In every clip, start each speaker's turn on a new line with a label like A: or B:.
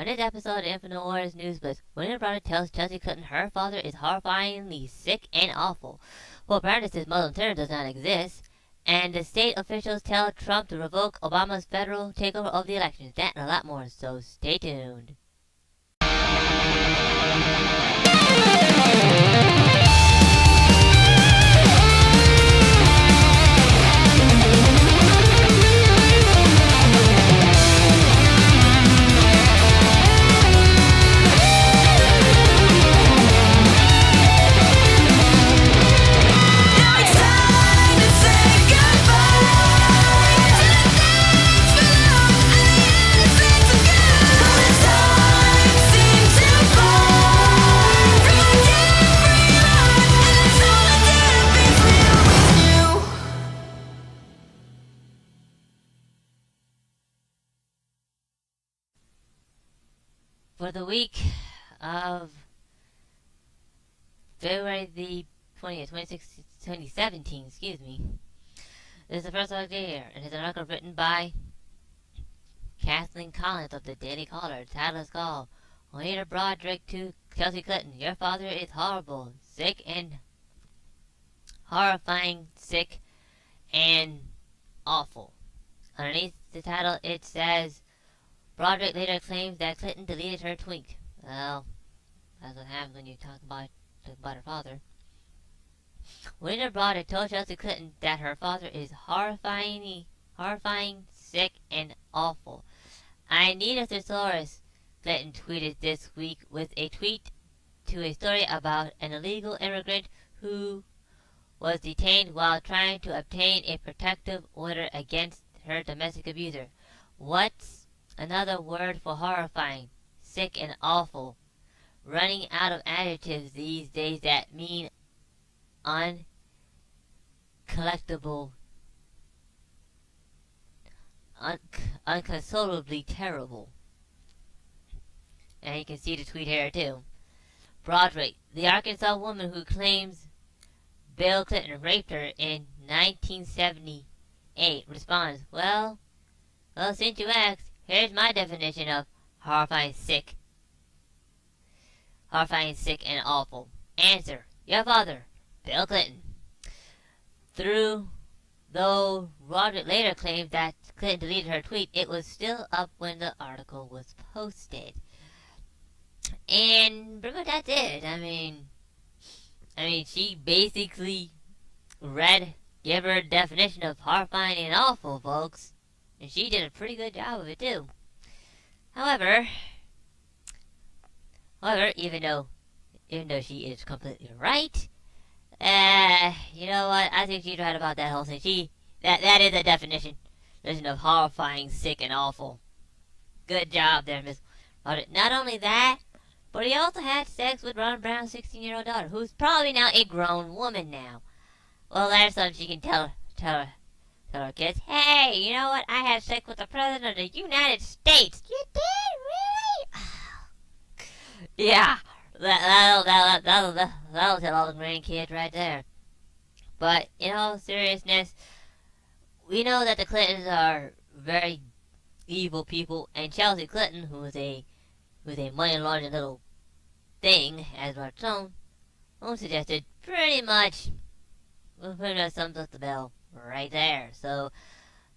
A: On this episode of Infowars News Blitz, Juanita Broaddrick tells Chelsea Clinton her father is horrifyingly sick and awful. Pope Francis says Muslim terror does not exist. And the state officials tell Trump to revoke Obama's federal takeover of the elections. That and a lot more, so stay tuned. For the week of February the 20th, 2017, excuse me. This is the first article here, and it's an article written by Kathleen Collins of the Daily Caller. The title is called Juanita Broaddrick to Chelsea Clinton. Your father is horrible, sick and horrifying, sick and awful. Underneath the title it says, Broaddrick later claims that Clinton deleted her tweet. Well, that's what happens when you talk about her father. Juanita Broaddrick told Chelsea Clinton that her father is horrifying, sick, and awful. I need a thesaurus, Clinton tweeted this week with a tweet to a story about an illegal immigrant who was detained while trying to obtain a protective order against her domestic abuser. What's another word for horrifying, sick, and awful? Running out of adjectives these days that mean uncollectible, unconsolably terrible. And you can see the tweet here too. Broaddrick, the Arkansas woman who claims Bill Clinton raped her in 1978, responds, Well, since you asked, here's my definition of horrifying, sick, and awful. Answer, your father, Bill Clinton. Though Broaddrick later claimed that Clinton deleted her tweet, it was still up when the article was posted. And pretty much that's it. I mean, she basically gave her a definition of horrifying and awful, folks. And she did a pretty good job of it too. However, even though she is completely right, you know what? I think she's right about that whole thing. That is a definition of horrifying, sick, and awful. Good job there, Miss. Not only that, but he also had sex with Ron Brown's 16-year-old daughter, who's probably now a grown woman now. Well, there's something she can tell her kids. Hey, you know what? I had sex with the President of the United States. You did? Really? Yeah. That'll tell all the grandkids right there. But in all seriousness, we know that the Clintons are very evil people, and Chelsea Clinton, who's a money laundering little thing, as our own suggested, pretty much sums up the bill right there. So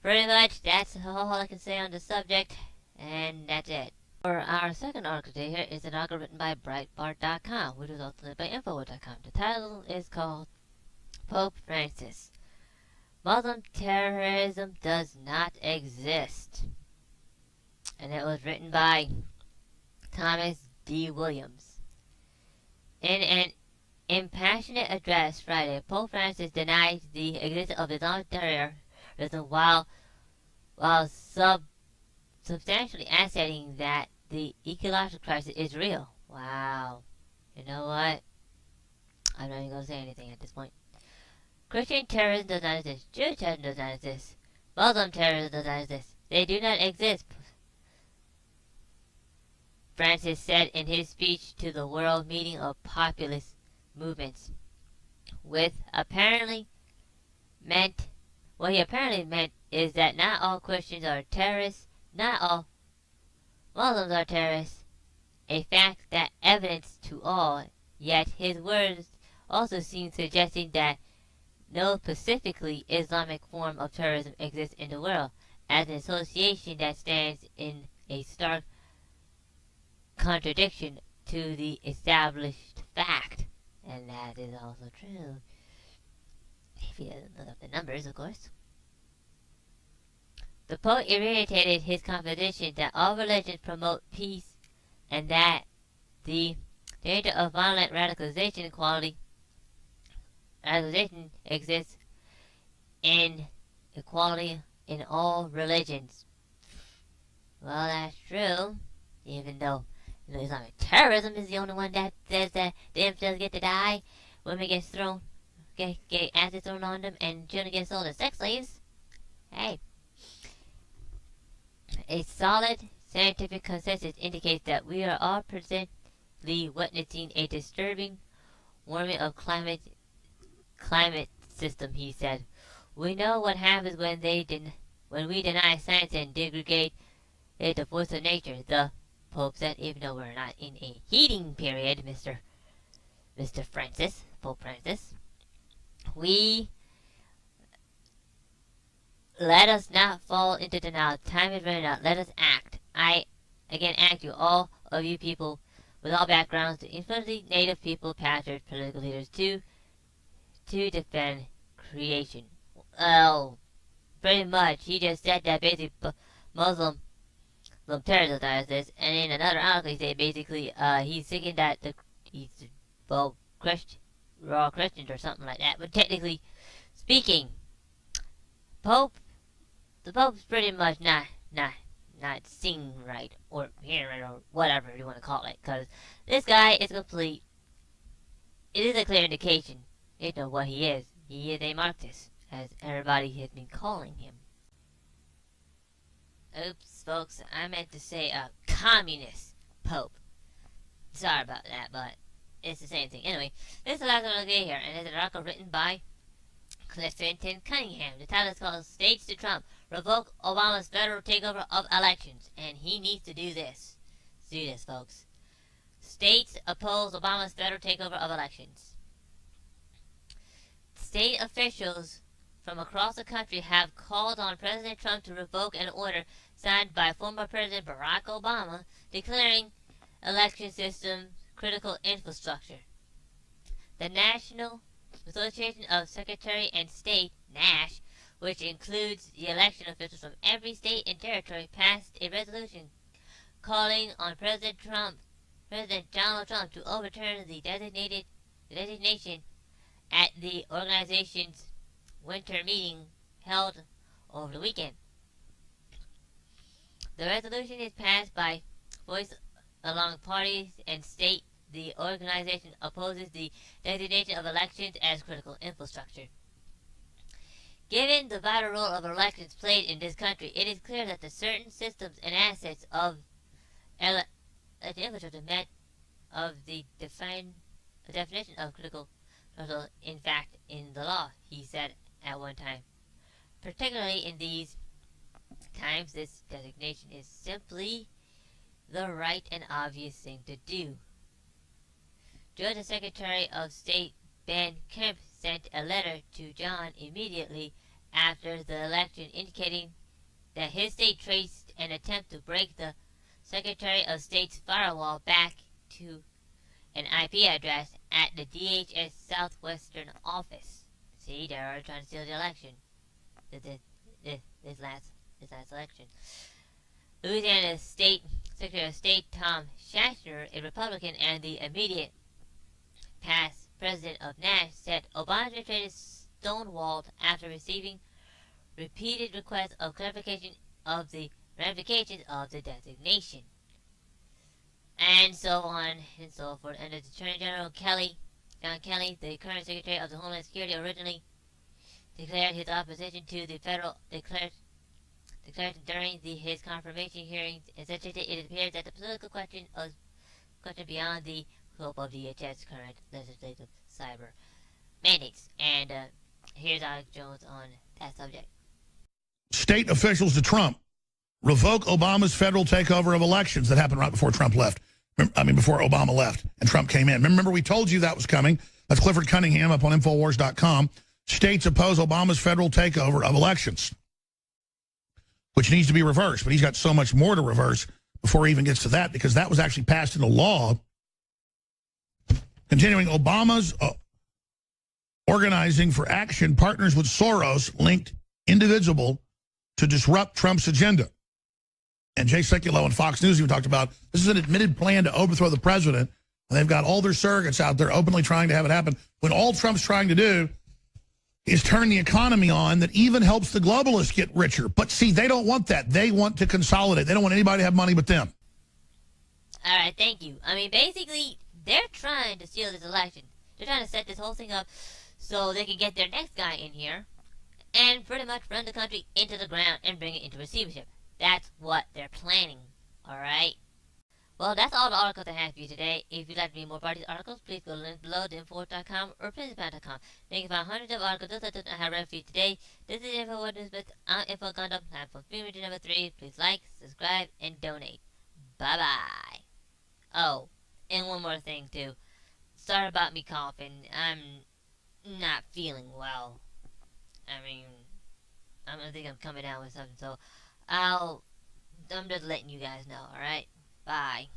A: pretty much that's all I can say on the subject, and that's it. For our second article today here is an article written by Breitbart.com, which was also written by Infowars.com. The title is called Pope Francis. Muslim terrorism does not exist. And it was written by Thomas D. Williams. In an impassionate address Friday, Pope Francis denied the existence of Islamic terrorism while substantially asserting that the ecological crisis is real. Wow. You know what? I'm not even going to say anything at this point. Christian terrorism does not exist. Jewish terrorism does not exist. Muslim terrorism does not exist. They do not exist, Francis said in his speech to the World Meeting of Populist Movements. What he apparently meant is that not all Christians are terrorists, not all Muslims are terrorists, a fact that evidenced to all, yet his words also seem suggesting that no specifically Islamic form of terrorism exists in the world, as an association that stands in a stark contradiction to the established fact. And that is also true. If he doesn't look up the numbers, of course. The poet reiterated his conviction that all religions promote peace and that the danger of violent radicalization exists in equality in all religions. Well, that's true, even though Islamic terrorism is the only one that says that the infidels get to die, women get acid thrown on them, and children get sold as sex slaves. Hey. A solid scientific consensus indicates that we are all presently witnessing a disturbing warming of climate system, he said. We know what happens when we deny science and degrade the force of nature, the Pope said, even though we're not in a heating period, Mr. Pope Francis. Let us not fall into denial. Time is running out. Let us act. I again ask you, all of you people with all backgrounds, to influence the native people, pastors, political leaders, to defend creation. Well, pretty much, he just said that basically Muslim terrorism does this, and in another article he said basically he's thinking that we're all Christians or something like that. But technically speaking, the Pope's pretty much not seeing right or hearing right or whatever you want to call it, because this guy is complete. It is a clear indication, you know what he is. He is a Marxist, as everybody has been calling him. Oops, folks, I meant to say a communist Pope. Sorry about that, but it's the same thing. Anyway, this is the last one I'll get here, and it's an article written by Clifton Cunningham. The title is called States to Trump Revoke Obama's Federal Takeover of Elections, and he needs to do this. Let's do this, folks. States oppose Obama's federal takeover of elections. State officials from across the country have called on President Trump to revoke an order signed by former President Barack Obama declaring election system critical infrastructure. The National Association of Secretary and State, NASH, which includes the election officials from every state and territory, passed a resolution calling on President Donald Trump to overturn the designation at the organization's winter meeting held over the weekend. The resolution is passed by voice along parties and state. The organization opposes the designation of elections as critical infrastructure. Given the vital role of elections played in this country, it is clear that the certain systems and assets of infrastructure met of the definition of critical in fact in the law, he said at one time. Particularly in these times, this designation is simply the right and obvious thing to do. Georgia Secretary of State Ben Kemp sent a letter to John immediately after the election indicating that his state traced an attempt to break the Secretary of State's firewall back to an IP address at the DHS Southwestern office. See, they're already trying to steal the election. This last election. Louisiana State Secretary of State Tom Schachter, a Republican and the immediate past president of NASH, said Obama's administration is stonewalled after receiving repeated requests of clarification of the ramifications of the designation. And so on and so forth. And the Attorney General John Kelly, the current Secretary of the Homeland Security, originally declared his opposition to the federal declaration during his confirmation hearings, and suggested it appears that the political question beyond the scope of DHS current legislative cyber mandates. And here's Alex Jones on that subject.
B: State officials to Trump revoke Obama's federal takeover of elections that happened right before Trump left. Before Obama left and Trump came in. Remember, we told you that was coming. That's Clifford Cunningham up on Infowars.com. States oppose Obama's federal takeover of elections, which needs to be reversed. But he's got so much more to reverse before he even gets to that, because that was actually passed into law. Continuing, Obama's organizing for action partners with Soros-linked individual to disrupt Trump's agenda. And Jay Sekulow and Fox News even talked about this is an admitted plan to overthrow the president. And they've got all their surrogates out there openly trying to have it happen, when all Trump's trying to do is turn the economy on that even helps the globalists get richer. But see, they don't want that. They want to consolidate. They don't want anybody to have money but them.
A: All right, thank you. I mean, basically, they're trying to steal this election. They're trying to set this whole thing up so they can get their next guy in here and pretty much run the country into the ground and bring it into receivership. That's what they're planning, all right? Well, that's all the articles I have for you today. If you'd like to read more about these articles, please go to the link below, Infowars.com or PrincePad.com. There you can find hundreds of articles just like I have read for you today. This is Infowars News, but I'm Info Gundam. Time for Freedom number 3. Please like, subscribe, and donate. Bye-bye. Oh, and one more thing, too. Sorry about me coughing. I'm not feeling well. I think I'm coming down with something, so I'm just letting you guys know, alright? Bye.